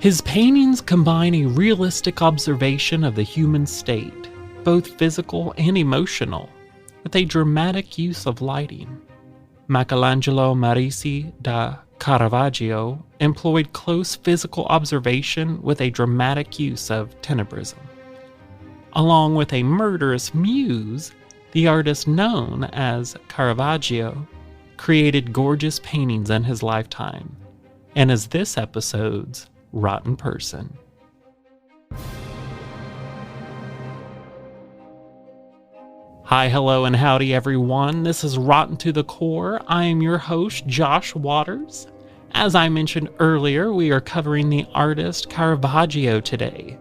His paintings combine a realistic observation of the human state, both physical and emotional, with a dramatic use of lighting. Michelangelo Merisi da Caravaggio employed close physical observation with a dramatic use of tenebrism. Along with a murderous muse, the artist known as Caravaggio created gorgeous paintings in his lifetime, and is this episode's rotten person. Hi, hello, and howdy everyone. This is Rotten to the Core. I am your host, Josh Waters. As I mentioned earlier, we are covering the artist Caravaggio today.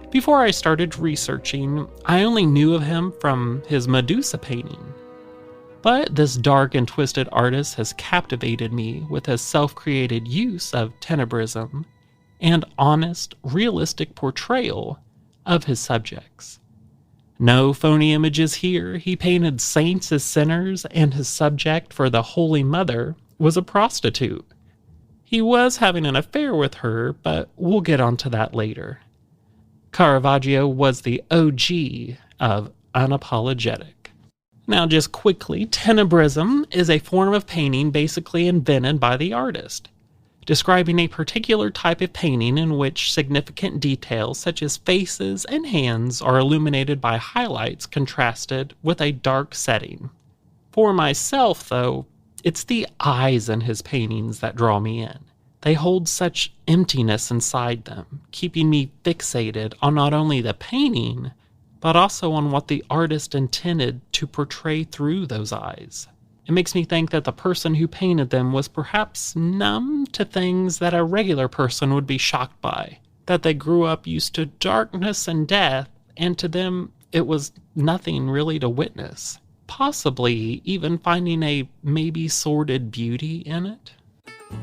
Before I started researching, I only knew of him from his Medusa painting. But this dark and twisted artist has captivated me with his self-created use of tenebrism and honest, realistic portrayal of his subjects. No phony images here. He painted saints as sinners, and his subject for the Holy Mother was a prostitute. He was having an affair with her, but we'll get onto that later. Caravaggio was the OG of unapologetic. Now, just quickly, tenebrism is a form of painting basically invented by the artist, describing a particular type of painting in which significant details such as faces and hands are illuminated by highlights contrasted with a dark setting. For myself, though, it's the eyes in his paintings that draw me in. They hold such emptiness inside them, keeping me fixated on not only the painting, but also on what the artist intended to portray through those eyes. It makes me think that the person who painted them was perhaps numb to things that a regular person would be shocked by, that they grew up used to darkness and death, and to them it was nothing really to witness, possibly even finding a maybe sordid beauty in it.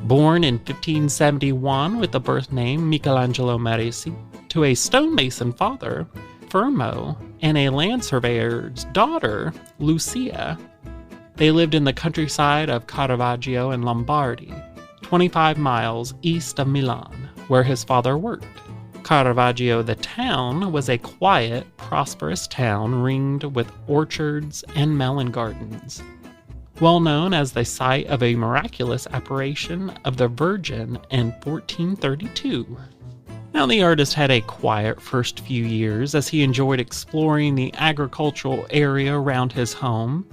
Born in 1571 with the birth name Michelangelo Merisi, to a stonemason father, Fermo, and a land surveyor's daughter, Lucia, they lived in the countryside of Caravaggio in Lombardy, 25 miles east of Milan, where his father worked. Caravaggio, the town, was a quiet, prosperous town ringed with orchards and melon gardens, well known as the site of a miraculous apparition of the Virgin in 1432. Now, the artist had a quiet first few years as he enjoyed exploring the agricultural area around his home.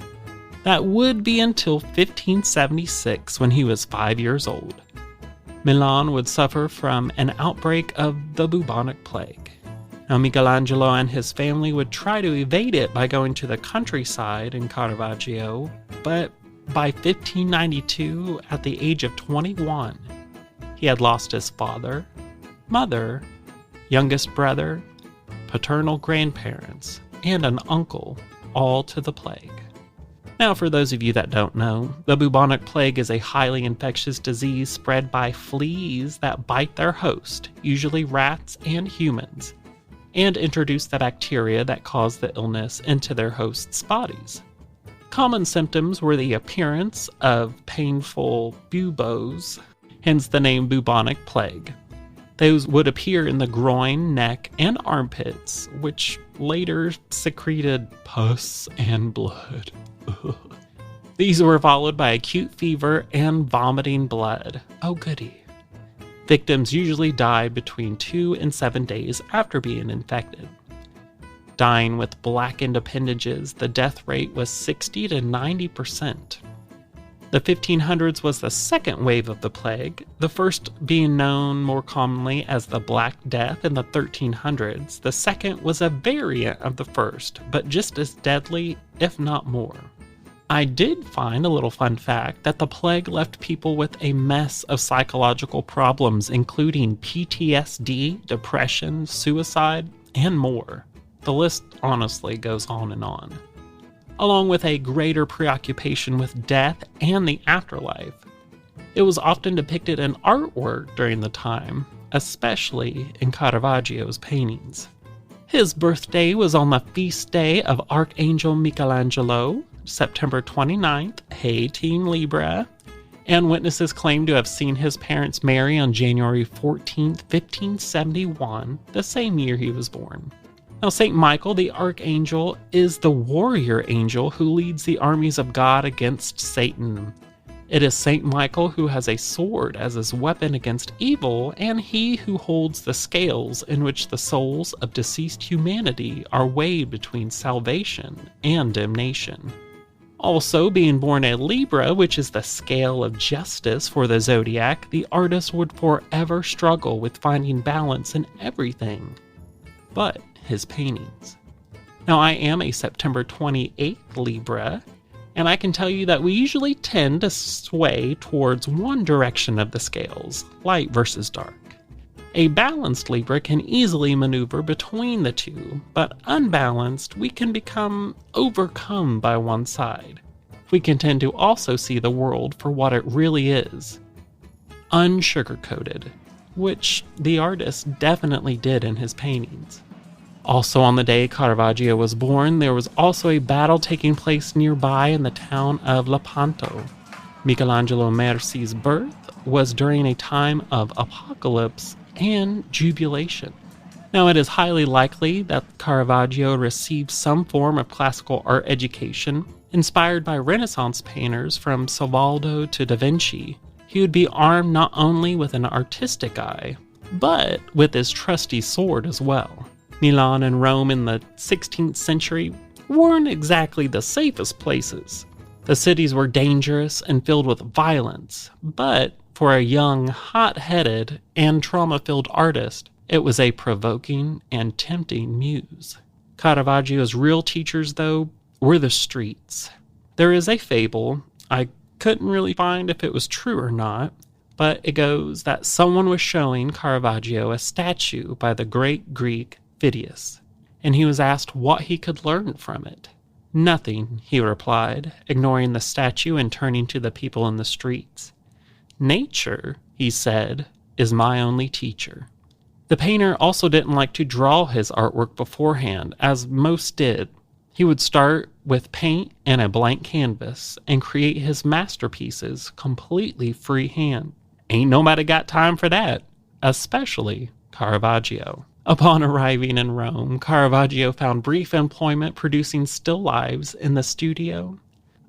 That would be until 1576 when he was 5 years old. Milan would suffer from an outbreak of the bubonic plague. Now, Michelangelo and his family would try to evade it by going to the countryside in Caravaggio, but by 1592, at the age of 21, he had lost his father, mother, youngest brother, paternal grandparents, and an uncle, all to the plague. Now, for those of you that don't know, the bubonic plague is a highly infectious disease spread by fleas that bite their host, usually rats and humans, and introduce the bacteria that cause the illness into their hosts' bodies. Common symptoms were the appearance of painful buboes, hence the name bubonic plague. Those would appear in the groin, neck, and armpits, which later secreted pus and blood. These were followed by acute fever and vomiting blood. Oh goody. Victims usually died between 2 and 7 days after being infected. Dying with blackened appendages, the death rate was 60 to 90%. The 1500s was the second wave of the plague, the first being known more commonly as the Black Death in the 1300s. The second was a variant of the first, but just as deadly, if not more. I did find a little fun fact that the plague left people with a mess of psychological problems, including PTSD, depression, suicide, and more. The list honestly goes on and on. Along with a greater preoccupation with death and the afterlife. It was often depicted in artwork during the time, especially in Caravaggio's paintings. His birthday was on the feast day of Archangel Michelangelo, September 29th, hey Team Libra, and witnesses claim to have seen his parents marry on January 14th, 1571, the same year he was born. Now, St. Michael, the archangel, is the warrior angel who leads the armies of God against Satan. It is St. Michael who has a sword as his weapon against evil, and he who holds the scales in which the souls of deceased humanity are weighed between salvation and damnation. Also, being born a Libra, which is the scale of justice for the zodiac, the artist would forever struggle with finding balance in everything but his paintings. Now, I am a September 28th Libra, and I can tell you that we usually tend to sway towards one direction of the scales, light versus dark. A balanced Libra can easily maneuver between the two, but unbalanced, we can become overcome by one side. We can tend to also see the world for what it really is, unsugar-coated, which the artist definitely did in his paintings. Also on the day Caravaggio was born, there was also a battle taking place nearby in the town of Lepanto. Michelangelo Merci's birth was during a time of apocalypse and jubilation. Now, it is highly likely that Caravaggio received some form of classical art education, inspired by Renaissance painters from Salvador to Da Vinci. He would be armed not only with an artistic eye, but with his trusty sword as well. Milan and Rome in the 16th century weren't exactly the safest places. The cities were dangerous and filled with violence, but for a young, hot-headed, and trauma-filled artist, it was a provoking and tempting muse. Caravaggio's real teachers, though, were the streets. There is a fable, I couldn't really find if it was true or not, but it goes that someone was showing Caravaggio a statue by the great Greek Phidias, and he was asked what he could learn from it. Nothing, he replied, ignoring the statue and turning to the people in the streets. Nature, he said, is my only teacher. The painter also didn't like to draw his artwork beforehand, as most did. He would start with paint and a blank canvas and create his masterpieces completely freehand. Ain't nobody got time for that, especially Caravaggio. Upon arriving in Rome, Caravaggio found brief employment producing still lifes in the studio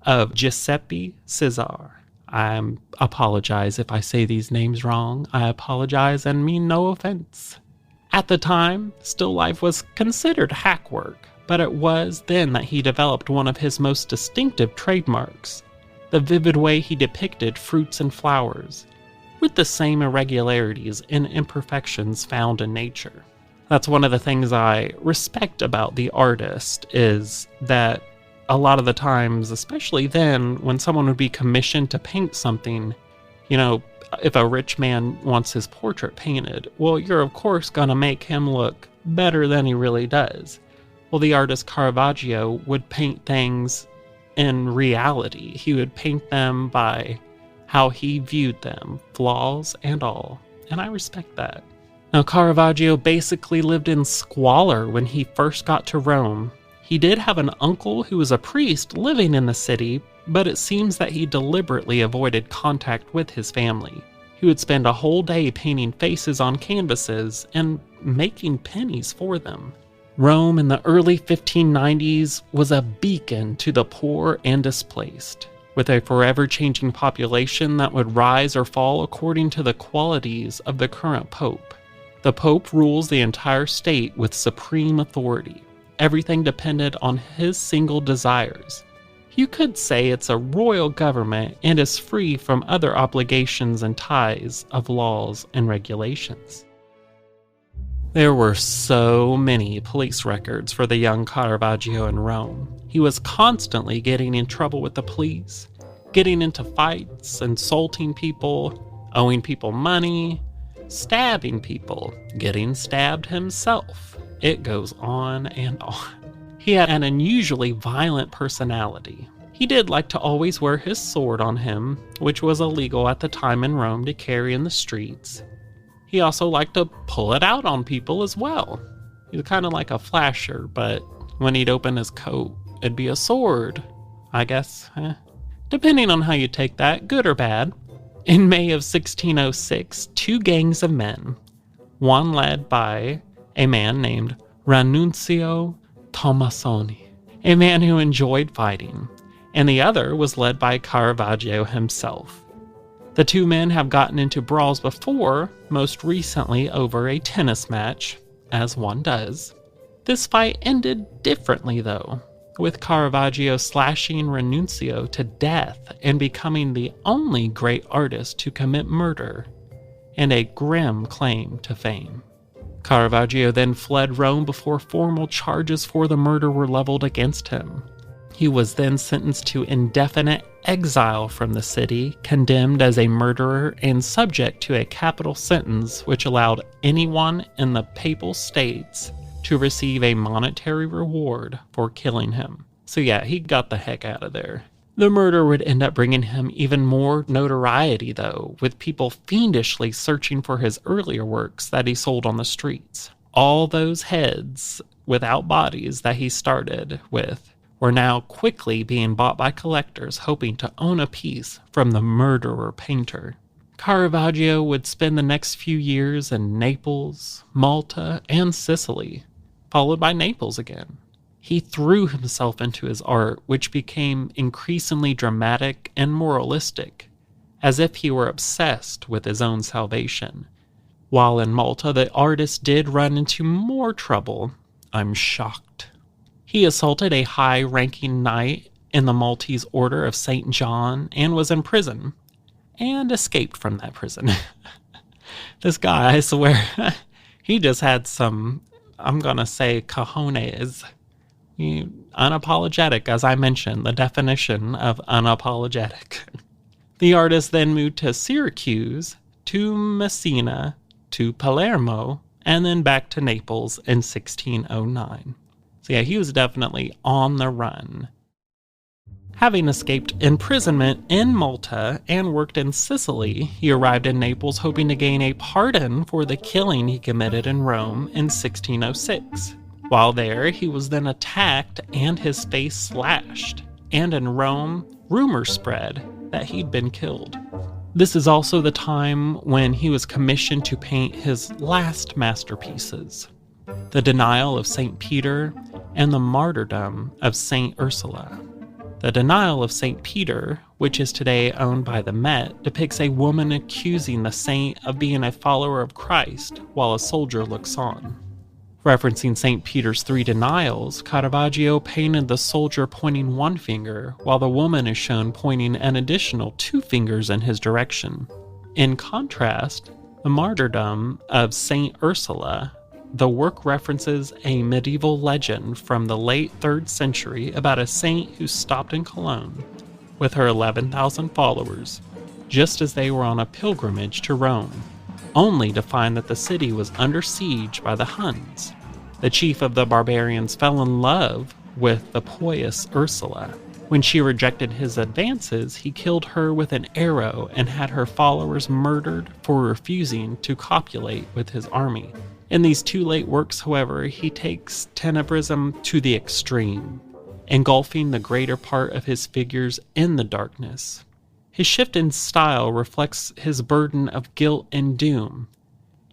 of Giuseppe Cesare. I apologize if I say these names wrong. I apologize and mean no offense. At the time, still life was considered hack work, but it was then that he developed one of his most distinctive trademarks, the vivid way he depicted fruits and flowers, with the same irregularities and imperfections found in nature. That's one of the things I respect about the artist, is that a lot of the times, especially then, when someone would be commissioned to paint something, if a rich man wants his portrait painted, well, you're of course going to make him look better than he really does. Well, the artist Caravaggio would paint things in reality. He would paint them by how he viewed them, flaws and all, and I respect that. Now, Caravaggio basically lived in squalor when he first got to Rome. He did have an uncle who was a priest living in the city, but it seems that he deliberately avoided contact with his family. He would spend a whole day painting faces on canvases and making pennies for them. Rome in the early 1590s was a beacon to the poor and displaced, with a forever changing population that would rise or fall according to the qualities of the current pope. The pope rules the entire state with supreme authority. Everything depended on his single desires. You could say it's a royal government and is free from other obligations and ties of laws and regulations. There were so many police records for the young Caravaggio in Rome. He was constantly getting in trouble with the police, getting into fights, insulting people, owing people money, stabbing people, getting stabbed himself. It goes on and on. He had an unusually violent personality. He did like to always wear his sword on him, which was illegal at the time in Rome to carry in the streets. He also liked to pull it out on people as well. He was kind of like a flasher, but when he'd open his coat, it'd be a sword, I guess. Depending on how you take that, good or bad. In May of 1606, two gangs of men, one led by a man named Ranunzio Tomassoni, a man who enjoyed fighting, and the other was led by Caravaggio himself. The two men have gotten into brawls before, most recently over a tennis match, as one does. This fight ended differently though, with Caravaggio slashing Ranunzio to death and becoming the only great artist to commit murder, and a grim claim to fame. Caravaggio then fled Rome before formal charges for the murder were leveled against him. He was then sentenced to indefinite exile from the city, condemned as a murderer, and subject to a capital sentence which allowed anyone in the Papal States to receive a monetary reward for killing him. So yeah, he got the heck out of there. The murder would end up bringing him even more notoriety, though, with people fiendishly searching for his earlier works that he sold on the streets. All those heads without bodies that he started with were now quickly being bought by collectors hoping to own a piece from the murderer painter. Caravaggio would spend the next few years in Naples, Malta, and Sicily, followed by Naples again. He threw himself into his art, which became increasingly dramatic and moralistic, as if he were obsessed with his own salvation. While in Malta, the artist did run into more trouble. I'm shocked. He assaulted a high-ranking knight in the Maltese Order of St. John and was in prison, and escaped from that prison. This guy, I swear, he just had some, I'm gonna say, cojones. Unapologetic, as I mentioned, the definition of unapologetic. The artist then moved to Syracuse, to Messina, to Palermo, and then back to Naples in 1609. So yeah, he was definitely on the run. Having escaped imprisonment in Malta and worked in Sicily, he arrived in Naples hoping to gain a pardon for the killing he committed in Rome in 1606. While there, he was then attacked and his face slashed, and in Rome, rumors spread that he'd been killed. This is also the time when he was commissioned to paint his last masterpieces, The Denial of St. Peter and The Martyrdom of St. Ursula. The Denial of St. Peter, which is today owned by the Met, depicts a woman accusing the saint of being a follower of Christ while a soldier looks on. Referencing St. Peter's three denials, Caravaggio painted the soldier pointing one finger, while the woman is shown pointing an additional two fingers in his direction. In contrast, the Martyrdom of St. Ursula, the work references a medieval legend from the late 3rd century about a saint who stopped in Cologne with her 11,000 followers, just as they were on a pilgrimage to Rome, only to find that the city was under siege by the Huns. The chief of the barbarians fell in love with the pious Ursula. When she rejected his advances, he killed her with an arrow and had her followers murdered for refusing to copulate with his army. In these two late works, however, he takes tenebrism to the extreme, engulfing the greater part of his figures in the darkness. His shift in style reflects his burden of guilt and doom,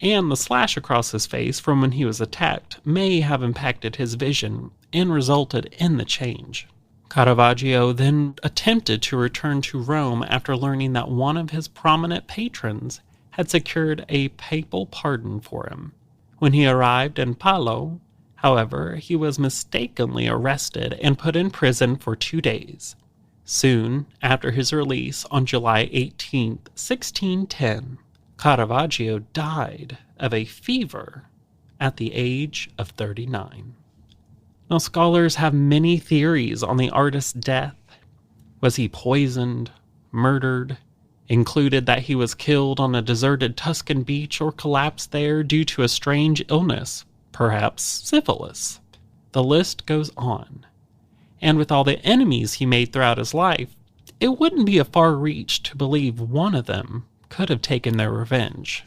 and the slash across his face from when he was attacked may have impacted his vision and resulted in the change. Caravaggio then attempted to return to Rome after learning that one of his prominent patrons had secured a papal pardon for him. When he arrived in Palo, however, he was mistakenly arrested and put in prison for 2 days. Soon after his release on July 18, 1610, Caravaggio died of a fever at the age of 39. Now, scholars have many theories on the artist's death. Was he poisoned, murdered, included that he was killed on a deserted Tuscan beach or collapsed there due to a strange illness, perhaps syphilis? The list goes on. And with all the enemies he made throughout his life, it wouldn't be a far reach to believe one of them could have taken their revenge.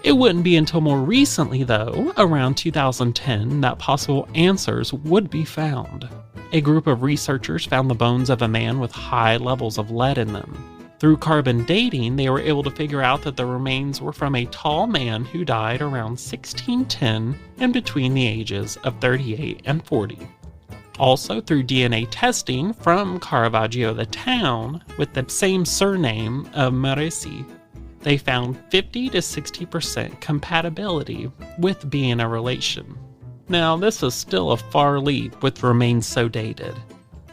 It wouldn't be until more recently, though, around 2010, that possible answers would be found. A group of researchers found the bones of a man with high levels of lead in them. Through carbon dating, they were able to figure out that the remains were from a tall man who died around 1610 and between the ages of 38 and 40. Also, through DNA testing from Caravaggio the town with the same surname of Murderous, they found 50 to 60% compatibility with being a relation. Now, this is still a far leap with remains so dated,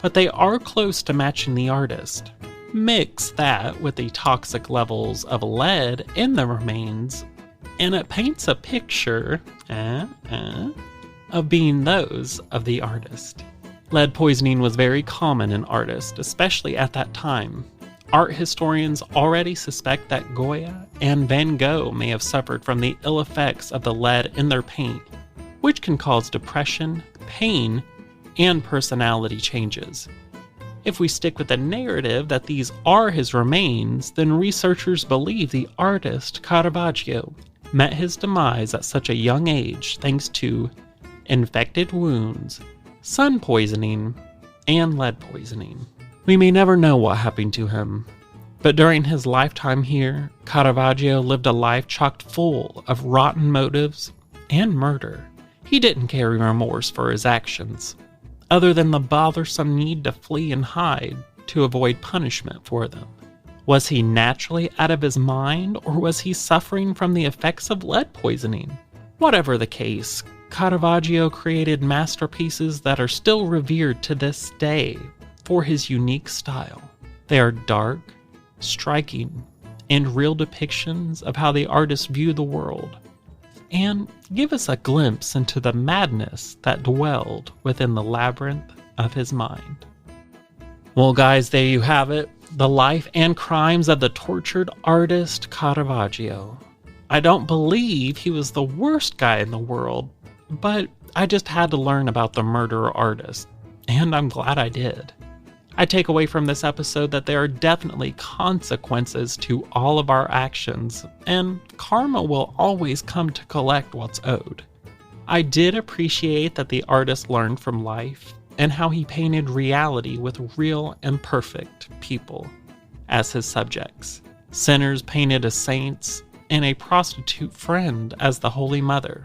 but they are close to matching the artist. Mix that with the toxic levels of lead in the remains, and it paints a picture of being those of the artist. Lead poisoning was very common in artists, especially at that time. Art historians already suspect that Goya and Van Gogh may have suffered from the ill effects of the lead in their paint, which can cause depression, pain, and personality changes. If we stick with the narrative that these are his remains, then researchers believe the artist Caravaggio met his demise at such a young age thanks to infected wounds, sun poisoning, and lead poisoning. We may never know what happened to him, but during his lifetime here, Caravaggio lived a life chock full of rotten motives and murder. He didn't carry remorse for his actions, other than the bothersome need to flee and hide to avoid punishment for them. Was he naturally out of his mind, or was he suffering from the effects of lead poisoning? Whatever the case, Caravaggio created masterpieces that are still revered to this day for his unique style. They are dark, striking, and real depictions of how the artist viewed the world, and give us a glimpse into the madness that dwelled within the labyrinth of his mind. Well, guys, there you have it. The life and crimes of the tortured artist Caravaggio. I don't believe he was the worst guy in the world, but I just had to learn about the murderer artist, and I'm glad I did. I take away from this episode that there are definitely consequences to all of our actions, and karma will always come to collect what's owed. I did appreciate that the artist learned from life, and how he painted reality with real and perfect people as his subjects. Sinners painted as saints, and a prostitute friend as the Holy Mother.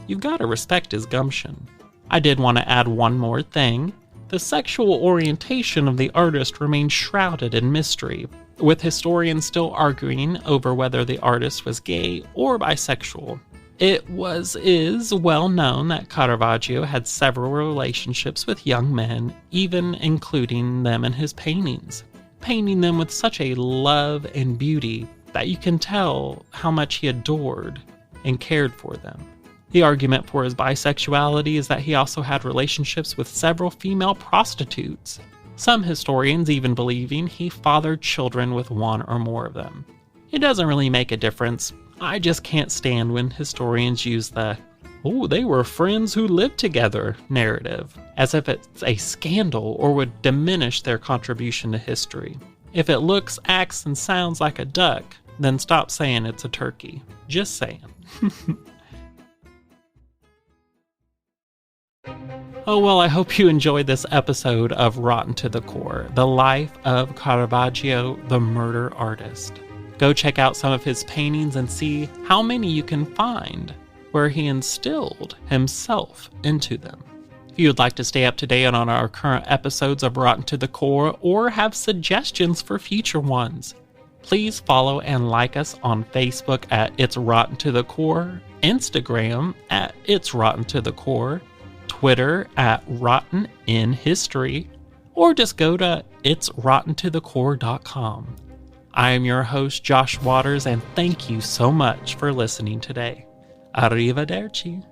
You've got to respect his gumption. I did want to add one more thing. The sexual orientation of the artist remains shrouded in mystery, with historians still arguing over whether the artist was gay or bisexual. It is well known that Caravaggio had several relationships with young men, even including them in his paintings, painting them with such a love and beauty that you can tell how much he adored and cared for them. The argument for his bisexuality is that he also had relationships with several female prostitutes, some historians even believing he fathered children with one or more of them. It doesn't really make a difference. I just can't stand when historians use the, "oh, they were friends who lived together" narrative, as if it's a scandal or would diminish their contribution to history. If it looks, acts, and sounds like a duck, then stop saying it's a turkey. Just saying. Oh well, I hope you enjoyed this episode of Rotten to the Core, the life of Caravaggio, the murder artist. Go check out some of his paintings and see how many you can find where he instilled himself into them. If you would like to stay up to date on our current episodes of Rotten to the Core or have suggestions for future ones, please follow and like us on Facebook at It's Rotten to the Core, Instagram at It's Rotten to the Core, Twitter at Rotten in History, or just go to itsrottentothecore.com. I am your host, Josh Waters, and thank you so much for listening today. Arrivederci.